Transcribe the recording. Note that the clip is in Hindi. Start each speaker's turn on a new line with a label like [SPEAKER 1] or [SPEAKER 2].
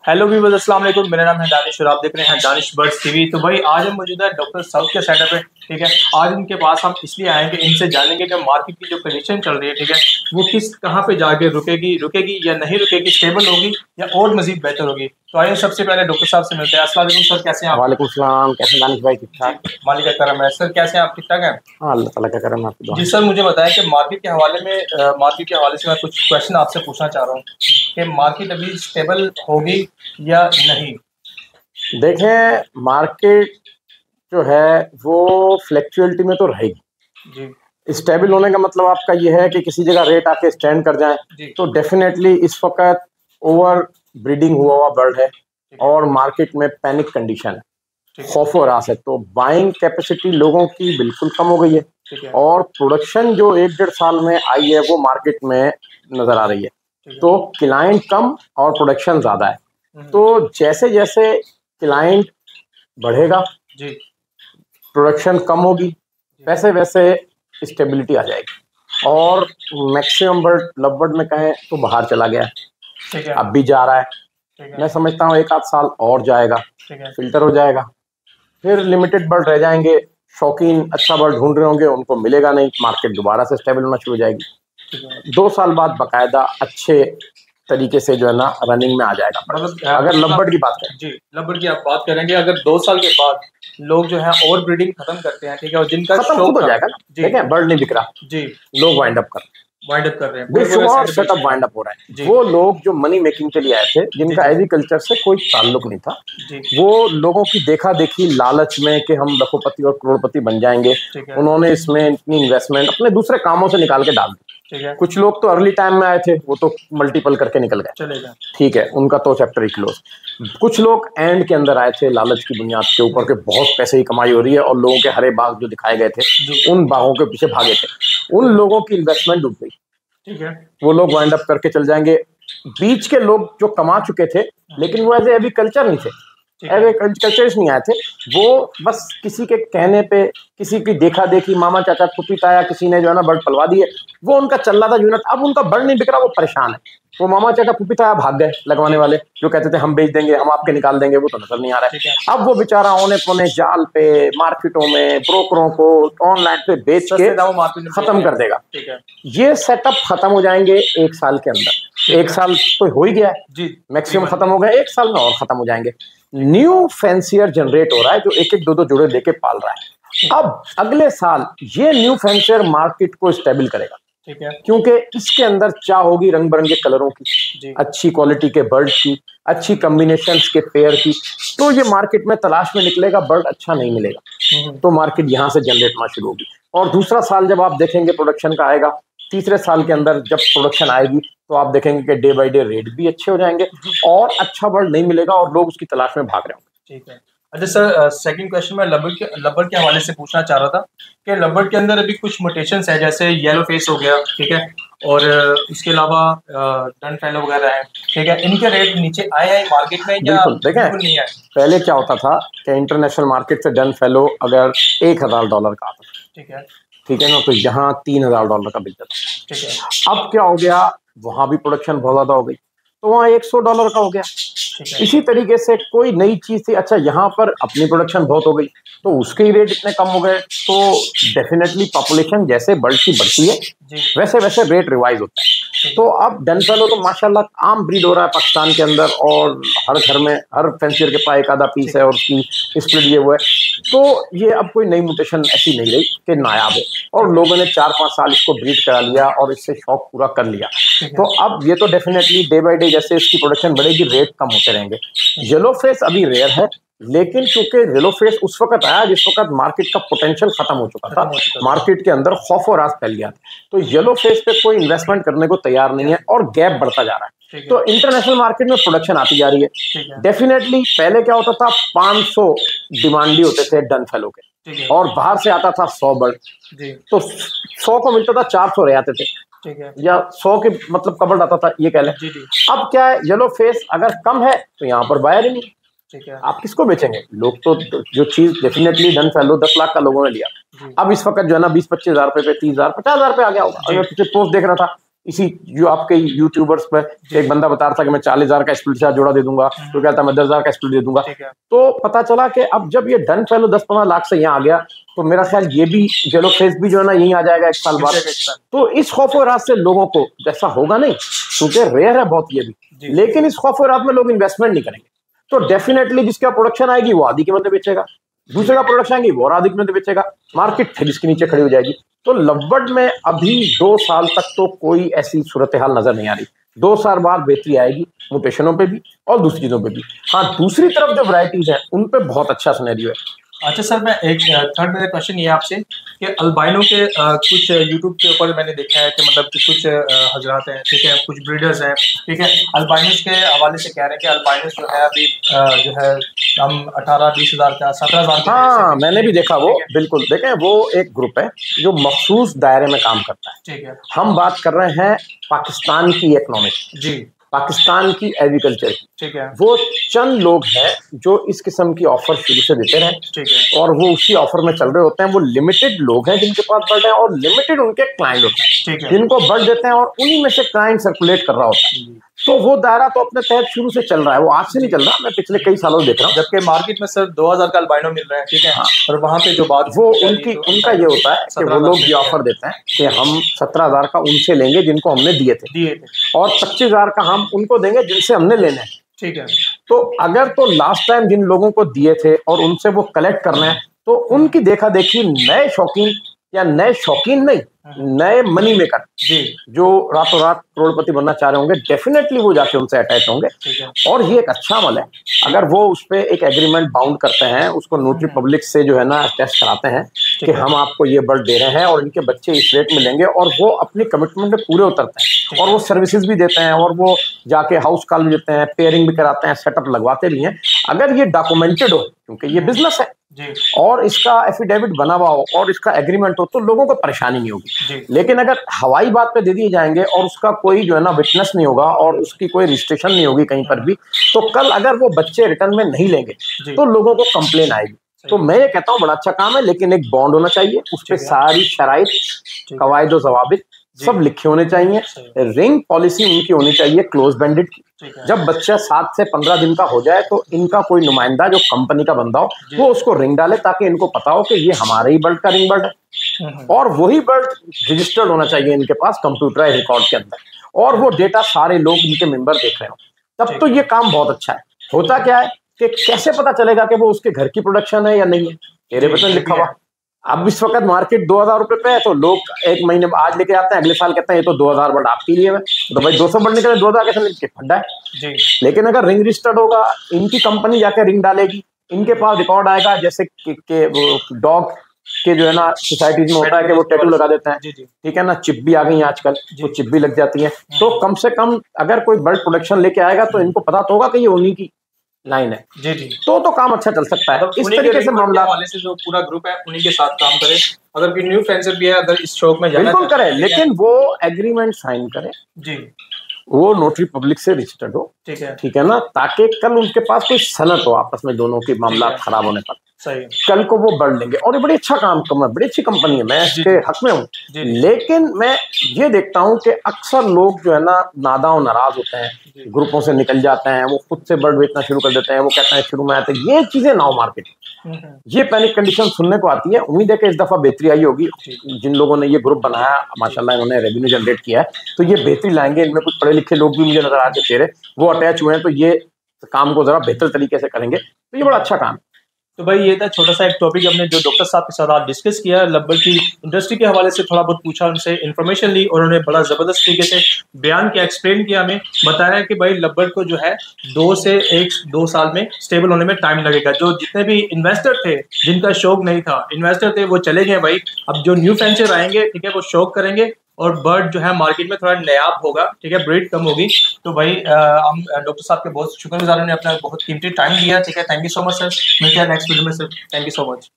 [SPEAKER 1] हेलो व्यूअर्स, अस्सलाम वालेकुम। मेरा नाम है दानिश और आप देख रहे हैं दानिश बर्ड्स टीवी। तो भाई आज हम मौजूद है डॉक्टर साउथ के सेटअप पे। ठीक है, आज इनके पास हम इसलिए आए हैं कि इनसे जानेंगे कि मार्केट की जो कंडीशन चल रही है, ठीक है, वो किस कहाँ पे जाके रुकेगी रुकेगी या नहीं रुकेगी, स्टेबल होगी या और मजीद बेहतर होगी। तो आइए सबसे पहले डॉक्टर साहब से मिलते हैं। अस्सलाम वालेकुम सर, कैसे हैं आप?
[SPEAKER 2] वालेकुम सलाम। कैसे दानिश भाई? ठीक ठाक।
[SPEAKER 1] जी, मालिक का करम है। सर कैसे हैं आप? ठीक ठाक हैं?
[SPEAKER 2] हाँ, अल्लाह ताला का करम है, आपकी दुआ।
[SPEAKER 1] जी सर, मुझे बताएं कि मार्केट के हवाले में मार्केट के हवाले से मैं कुछ क्वेश्चन आपसे पूछना चाह रहा हूँ कि मार्केट अभी स्टेबल होगी या नहीं।
[SPEAKER 2] देखें, मार्केट जो है वो फ्लैक्चुअलिटी में तो रहेगी।
[SPEAKER 1] जी
[SPEAKER 2] स्टेबल होने का मतलब आपका ये है कि किसी जगह रेट आके स्टैंड कर जाए,
[SPEAKER 1] जी
[SPEAKER 2] तो डेफिनेटली इस वक्त ओवर ब्रीडिंग हुआ हुआ बर्ड है
[SPEAKER 1] ठीक है
[SPEAKER 2] और मार्केट में पैनिक कंडीशन है,
[SPEAKER 1] ठीक है
[SPEAKER 2] खौफ और आस है। तो बाइंग कैपेसिटी लोगों की बिल्कुल कम हो गई है
[SPEAKER 1] ठीक है
[SPEAKER 2] और प्रोडक्शन जो 1-1.5 साल में आई है वो मार्केट में नजर आ रही है।
[SPEAKER 1] ठीक है।
[SPEAKER 2] तो क्लाइंट कम और प्रोडक्शन ज्यादा है। तो जैसे जैसे क्लाइंट बढ़ेगा,
[SPEAKER 1] जी
[SPEAKER 2] प्रोडक्शन कम होगी, वैसे वैसे स्टेबिलिटी आ जाएगी। और मैक्सिमम बर्ड लवबर्ड में कहें तो बाहर चला गया है,
[SPEAKER 1] ठीक है
[SPEAKER 2] अब भी जा रहा है।
[SPEAKER 1] ठीक है
[SPEAKER 2] मैं समझता हूँ 1-8 साल और जाएगा,
[SPEAKER 1] ठीक है
[SPEAKER 2] फिल्टर हो जाएगा, फिर लिमिटेड बर्ड रह जाएंगे। शौकीन अच्छा बर्ड ढूंढ रहे होंगे, उनको मिलेगा नहीं, मार्केट दोबारा से स्टेबल होना शुरू हो जाएगी।
[SPEAKER 1] ठीक है।
[SPEAKER 2] 2 साल बाद बाकायदा अच्छे तरीके से जो है ना रनिंग में आ जाएगा bird।
[SPEAKER 1] मतलब
[SPEAKER 2] अगर लवबर्ड की बात करें,
[SPEAKER 1] जी, लवबर्ड की आप बात करेंगे, अगर 2 साल के बाद लोग जो है और ब्रीडिंग खत्म करते हैं, ठीक है, और जिनका
[SPEAKER 2] खत्म
[SPEAKER 1] शौक
[SPEAKER 2] खुद हो
[SPEAKER 1] था।
[SPEAKER 2] जाएगा ना।
[SPEAKER 1] जी
[SPEAKER 2] देखें, बर्ड नहीं बिक रहा,
[SPEAKER 1] जी,
[SPEAKER 2] लोग वाइंड अप कर रहे हैं,
[SPEAKER 1] वाइंड अप कर रहे हैं,
[SPEAKER 2] बेशुमार
[SPEAKER 1] सैंड
[SPEAKER 2] सेटअप
[SPEAKER 1] बेच रहे
[SPEAKER 2] वाइंड
[SPEAKER 1] हैं।
[SPEAKER 2] अप हो रहा है।
[SPEAKER 1] जी
[SPEAKER 2] वो लोग जो मनी मेकिंग के लिए आए थे,
[SPEAKER 1] जी
[SPEAKER 2] जिनका
[SPEAKER 1] जी
[SPEAKER 2] एग्रीकल्चर से कोई ताल्लुक नहीं था,
[SPEAKER 1] जी
[SPEAKER 2] वो लोगों की देखा देखी लालच में कि हम लखोपति और करोड़पति बन जाएंगे,
[SPEAKER 1] ठीक है
[SPEAKER 2] उन्होंने इसमें इतनी इन्वेस्टमेंट अपने दूसरे कामों से निकाल के डाल दी।
[SPEAKER 1] ठीक है,
[SPEAKER 2] कुछ लोग तो अर्ली टाइम में आए थे, वो तो मल्टीपल करके निकल गए,
[SPEAKER 1] चलेगा।
[SPEAKER 2] ठीक है, उनका तो चैप्टर ही क्लोज। कुछ लोग एंड के अंदर आए थे लालच की बुनियाद के ऊपर के बहुत पैसे की कमाई हो रही है और लोगों के हरे बाग जो दिखाए गए थे
[SPEAKER 1] जी
[SPEAKER 2] उन बागों के पीछे भागे थे। उन लोगों की इन्वेस्टमेंट डूब गई,
[SPEAKER 1] ठीक है
[SPEAKER 2] वो लोग वाइंड अप करके चल जाएंगे। बीच के लोग जो कमा चुके थे, लेकिन वो एज ए एग्रीकल्चर नहीं थे,
[SPEAKER 1] ठीक है
[SPEAKER 2] एग्रीकल्चरिस्ट नहीं आए थे, वो बस किसी के कहने पे, किसी की देखा देखी, मामा चाचा पुपी ताया किसी ने जो है ना बर्ड पलवा दिए, वो उनका चल रहा था यूनिट। अब उनका बर्ड नहीं बिक रहा, वो परेशान है। वो मामा चाचा पुपी ताया भाग गए लगवाने वाले, जो कहते थे हम बेच देंगे, हम आपके निकाल देंगे, वो तो नजर नहीं आ रहा
[SPEAKER 1] ठीक
[SPEAKER 2] है।
[SPEAKER 1] है।
[SPEAKER 2] अब वो बेचारा औने पौने जाल पे, मार्केटों में, ब्रोकरों को ऑनलाइन पे बेच के
[SPEAKER 1] सस्ते दामों मार्केट में
[SPEAKER 2] खत्म कर देगा।
[SPEAKER 1] ठीक है
[SPEAKER 2] ये सेटअप खत्म हो जाएंगे 1 साल के अंदर। 1 साल तो हो ही गया है,
[SPEAKER 1] जी,
[SPEAKER 2] मैक्सिमम
[SPEAKER 1] तकरीबन।
[SPEAKER 2] खत्म हो गया, 1 साल में और खत्म हो जाएंगे। न्यू फैंसियर जनरेट हो रहा है जो एक एक दो दो जोड़े लेके पाल रहा है। अब अगले साल ये न्यू फैंसियर मार्केट को स्टेबल करेगा,
[SPEAKER 1] ठीक है
[SPEAKER 2] क्योंकि इसके अंदर चाह होगी रंग बिरंगे कलरों की,
[SPEAKER 1] जी
[SPEAKER 2] अच्छी क्वालिटी के बर्ड की, अच्छी कॉम्बिनेशन के पेयर की। तो ये मार्केट में तलाश में निकलेगा, बर्ड अच्छा नहीं मिलेगा, तो मार्केट यहाँ से जनरेट होना शुरू होगी। और दूसरा साल जब आप देखेंगे प्रोडक्शन का आएगा, तीसरे साल के अंदर जब प्रोडक्शन आएगी तो आप देखेंगे कि डे बाय डे रेट भी अच्छे हो जाएंगे और अच्छा बर्ड नहीं मिलेगा और लोग उसकी तलाश में भाग रहे होंगे।
[SPEAKER 1] ठीक है। अच्छा सर, सेकंड क्वेश्चन मैं लबर के हवाले से पूछना चाह रहा था कि लबर के अंदर अभी कुछ म्यूटेशंस है, जैसे येलो फेस हो गया, ठीक है, और इसके अलावा डन फेलो वगैरह है, ठीक है, इनके रेट नीचे आए हैं मार्केट में या
[SPEAKER 2] बिल्कुल, देखें
[SPEAKER 1] बिल्कुल नहीं आए?
[SPEAKER 2] पहले क्या होता था कि इंटरनेशनल मार्केट से डन फेलो अगर $1,000 का आता,
[SPEAKER 1] ठीक है
[SPEAKER 2] ठीक है ना, तो यहाँ $3,000 का बिकता था।
[SPEAKER 1] ठीक है
[SPEAKER 2] अब क्या हो गया, वहां भी प्रोडक्शन बहुत ज्यादा हो गई, तो वहाँ $100 का हो गया।
[SPEAKER 1] ठीक है
[SPEAKER 2] इसी तरीके से कोई नई चीज थी, अच्छा यहाँ पर अपनी प्रोडक्शन बहुत हो गई तो उसके ही रेट इतने कम हो गए। तो डेफिनेटली पॉपुलेशन जैसे बढ़ की बढ़ती है
[SPEAKER 1] जी
[SPEAKER 2] वैसे वैसे रेट रिवाइज होता है। तो अब डन फेलो तो माशाल्लाह आम ब्रीड हो रहा है पाकिस्तान के अंदर, और हर घर में हर फैंसियर के पास एक आधा पीस है और उसकी स्प्लिट ये वो है। तो ये अब कोई नई म्यूटेशन ऐसी नहीं रही कि नायाब है, और लोगों ने 4-5 साल इसको ब्रीड करा लिया और इससे शौक पूरा कर लिया। तो अब ये तो डेफिनेटली डे बाय डे जैसे इसकी प्रोडक्शन बढ़ेगी रेट कम होते रहेंगे। येलो फेस अभी रेयर है, लेकिन चूंकि येलो फेस उस वक्त आया जिस वक्त मार्केट का पोटेंशियल खत्म हो चुका था, मार्केट के अंदर खौफ और आस फैल गया था, तो येलो फेस पे कोई इन्वेस्टमेंट करने को तैयार नहीं है और गैप बढ़ता जा रहा है। तो इंटरनेशनल मार्केट में प्रोडक्शन आती जा रही है। डेफिनेटली पहले क्या होता था, 500 डिमांडी होते थे डन फेलो के और बाहर से आता था 100 बर्ड, तो 100 को मिलता था 400 रह आते थे,
[SPEAKER 1] ठीक है
[SPEAKER 2] या 100 के मतलब कबर्ड आता था, ये कह लें।
[SPEAKER 1] जी जी
[SPEAKER 2] अब क्या है, येलो फेस अगर कम है तो यहाँ पर बायर ही नहीं,
[SPEAKER 1] ठीक है
[SPEAKER 2] आप किसको बेचेंगे? लोग तो जो चीज डेफिनेटली डन फेलो 10 लाख का लोगों ने लिया,
[SPEAKER 1] जी
[SPEAKER 2] अब इस वक्त जो है ना 20-25 हज़ार रुपए पे, 30 हज़ार 50 हज़ार पे आ गया होगा। अगर पिछले पोस्ट देख रहा था इसी जो आपके यूट्यूबर्स पर एक बंदा बता रहा था कि मैं 40,000 का स्प्लिट चार्ज जोड़ा दे दूंगा, तो कहता मैं 10,000 का स्प्लिट दे दूंगा। तो पता चला कि अब जब ये डन फेलो 10-15 लाख से यहाँ आ गया, तो मेरा ख्याल ये भी जेलो फेस भी जो है ना यहीं आ जाएगा 1 साल बाद। तो इस खौफ और राज से लोगों को जैसा होगा नहीं, क्योंकि रेयर है बहुत ये भी, लेकिन इस खौफ और राज में लोग इन्वेस्टमेंट नहीं करेंगे। तो डेफिनेटली जिसका प्रोडक्शन आएगी वो आधी कीमत में बेचेगा, दूसरे का प्रोडक्शन आएगी वो और आधी कीमत में बेचेगा, मार्केट फिर इसके नीचे खड़ी हो जाएगी। तो लवबर्ड में अभी 2 साल तक तो कोई ऐसी सूरत हाल नजर नहीं आ रही। 2 साल बाद बेहतरी आएगी म्यूटेशनों पे भी और दूसरी चीजों पे भी। हाँ, दूसरी तरफ जो वैरायटीज है उन पे बहुत अच्छा सिनेरियो है।
[SPEAKER 1] अच्छा सर, मैं एक थर्ड मेरा क्वेश्चन ये आपसे कि अल्बाइनो के कुछ यूट्यूब के ऊपर मैंने देखा है कि मतलब कि कुछ हजरात हैं, ठीक है, कुछ ब्रीडर्स हैं, ठीक है, अल्बाइनोस के हवाले से कह रहे हैं कि अल्बाइनोस जो है अभी जो है हम 18-20 हज़ार का 17,000 का।
[SPEAKER 2] हाँ, मैंने भी देखा वो, बिल्कुल देखें, वो एक ग्रुप है जो मखसूस दायरे में काम करता है।
[SPEAKER 1] ठीक है,
[SPEAKER 2] हम बात कर रहे हैं पाकिस्तान की इकोनॉमिक,
[SPEAKER 1] जी,
[SPEAKER 2] पाकिस्तान की एग्रीकल्चर की।
[SPEAKER 1] ठीक है,
[SPEAKER 2] वो चंद लोग हैं जो इस किस्म की ऑफर शुरू से देते रहे,
[SPEAKER 1] ठीक है,
[SPEAKER 2] और वो उसी ऑफर में चल रहे होते हैं। वो लिमिटेड लोग हैं जिनके पास बर्ड है और लिमिटेड उनके क्लाइंट होते हैं,
[SPEAKER 1] ठीक है,
[SPEAKER 2] जिनको बर्ड देते हैं और उन्हीं में से क्लाइंट सर्कुलेट कर रहा होता है। तो वो दायरा तो अपने तहत शुरू से चल रहा है, वो आज से नहीं चल रहा, मैं पिछले कई सालों से देख रहा हूँ।
[SPEAKER 1] जबकि मार्केट में सिर्फ 2,000 का अल्बाइनो मिल रहा है, ठीक है,
[SPEAKER 2] हाँ।
[SPEAKER 1] और वहाँ पे जो बात
[SPEAKER 2] वो उनका ये होता है कि वो लोग ये ऑफर देते हैं कि हम 17,000 का उनसे लेंगे जिनको हमने दिए थे, और 25,000 का हम उनको देंगे जिनसे हमने लेने हैं।
[SPEAKER 1] ठीक है,
[SPEAKER 2] तो अगर तो लास्ट टाइम जिन लोगों को दिए थे और उनसे वो कलेक्ट करना है, तो उनकी देखा देखी नए शौकीन, या नए शौकीन नहीं, नए मनी मेकर
[SPEAKER 1] जी,
[SPEAKER 2] जो रातों रात करोड़पति बनना चाह रहे होंगे, डेफिनेटली वो जाके उनसे अटैच होंगे। और ये एक अच्छा अमल है। अगर वो उस पर एक एग्रीमेंट बाउंड करते हैं, उसको नोटरी पब्लिक से जो है ना टेस्ट कराते हैं कि हम आपको ये बर्ड दे रहे हैं और इनके बच्चे इस रेट में लेंगे, और वो अपनी कमिटमेंट में पूरे उतरते हैं, और वो सर्विसेज भी देते हैं, और वो जाके हाउस कॉल भी देते हैं, पेयरिंग भी कराते हैं, सेटअप लगवाते भी हैं। अगर ये डॉक्यूमेंटेड हो, क्योंकि ये बिजनेस है
[SPEAKER 1] जी,
[SPEAKER 2] और इसका एफिडेविट बना हुआ हो और इसका एग्रीमेंट हो, तो लोगों को परेशानी नहीं होगी। लेकिन अगर हवाई बात पे दे दिए जाएंगे और उसका कोई जो है ना विटनेस नहीं होगा और उसकी कोई रजिस्ट्रेशन नहीं होगी कहीं पर भी, तो कल अगर वो बच्चे रिटर्न में नहीं लेंगे तो लोगों को कंप्लेन आएगी। तो मैं ये कहता हूँ बड़ा अच्छा काम है, लेकिन एक बॉन्ड होना चाहिए, उस पर सारी शराइत, कवायद और जवाबित सब लिखे होने चाहिए। रिंग पॉलिसी उनकी होनी चाहिए क्लोज बैंडेड की। जब बच्चा 7 से 15 दिन का हो जाए तो इनका कोई नुमाइंदा जो कंपनी का बंदा हो वो उसको रिंग डाले, ताकि इनको पता हो कि ये हमारे ही बर्ड का रिंग बर्ड है, और वही बर्ड रजिस्टर्ड होना चाहिए इनके पास कंप्यूटराइज रिकॉर्ड के अंदर, और वो डेटा सारे लोग इनके मेंबर देख रहे हो, तब तो ये काम बहुत अच्छा है। होता क्या है कि कैसे पता चलेगा कि वो उसके घर की प्रोडक्शन है या नहीं है? तेरे बटन लिखा हुआ। अब इस वक्त मार्केट 2,000 रुपए पे है, तो लोग एक महीने आज लेके आते हैं, अगले साल कहते हैं ये तो 2,000 बर्ड आपके लिए है, तो भाई 200 बर्ड निकले, 2,000 कैसे निकले? फंडा है। लेकिन अगर रिंग रजिस्टर्ड होगा, इनकी कंपनी जाकर रिंग डालेगी, इनके पास रिकॉर्ड आएगा, जैसे कि डॉग के जो है ना सोसाइटीज में होता है कि वो टैटू लगा देते हैं, ठीक है ना, चिप भी आ गई आजकल, वो चिप भी लग जाती है। तो कम से कम अगर कोई बर्ड प्रोडक्शन लेके आएगा तो इनको पता तो होगा कि ये उन्हीं की लाइन है, जी जी, तो काम अच्छा चल सकता है। इस तरीके से मामला वाले से जो पूरा ग्रुप है उन्हीं के साथ काम करे। अगर कोई न्यू फेंसर भी है, अगर इस शौक में जाना बिल्कुल करे, लेकिन वो एग्रीमेंट साइन करे जी, वो नोटरी पब्लिक से रजिस्टर्ड हो, ठीक है ना, ताकि कल उनके पास कोई सनत हो आपस में दोनों की मामला खराब होने पर, सही कल को वो बढ़ लेंगे। और ये बड़ी अच्छा काम, बड़ी अच्छी कंपनी है, मैं इसके हक में हूँ। लेकिन मैं ये देखता हूँ कि अक्सर लोग जो है ना नादाव नाराज होते हैं, ग्रुपों से निकल जाते हैं, वो खुद से बर्ड बेचना शुरू कर देते हैं, वो कहते हैं शुरू में आते हैं, ये चीजें ना हो मार्केट, ये पैनिक कंडीशन सुनने को आती है। उम्मीद है कि इस दफा बेहतरी आई होगी, जिन लोगों ने ये ग्रुप बनाया माशाल्लाह इन्होंने रेवेन्यू जनरेट किया है, तो ये बेहतरी लाएंगे। इनमें कुछ पढ़े लिखे लोग भी मुझे नजर आते चेहरे, वो अटैच हुए हैं, तो ये काम को जरा बेहतर तरीके से करेंगे, तो ये बड़ा अच्छा काम। तो भाई ये था छोटा सा एक टॉपिक हमने जो डॉक्टर साहब के साथ आज डिस्कस किया, लब्बर्ड की इंडस्ट्री के हवाले से थोड़ा बहुत पूछा, उनसे इन्फॉर्मेशन ली, और उन्होंने बड़ा ज़बरदस्त तरीके से बयान किया, एक्सप्लेन किया, हमें बताया कि भाई लब्बर्ड को जो है 2 से 1-2 साल में स्टेबल होने में टाइम लगेगा। जो जितने भी इन्वेस्टर थे, जिनका शौक नहीं था, इन्वेस्टर थे, वो चले गए भाई। अब जो न्यू फेंसर आएंगे, ठीक है, वो शौक करेंगे और बर्ड जो है मार्केट में थोड़ा नायाब होगा, ठीक है, ब्रीड कम होगी। तो भाई हम डॉक्टर साहब के बहुत शुक्रगुजार, ने अपना बहुत कीमती टाइम दिया, ठीक है, thank you so much sir. मिलते हैं नेक्स्ट वीडियो में sir, thank you so much.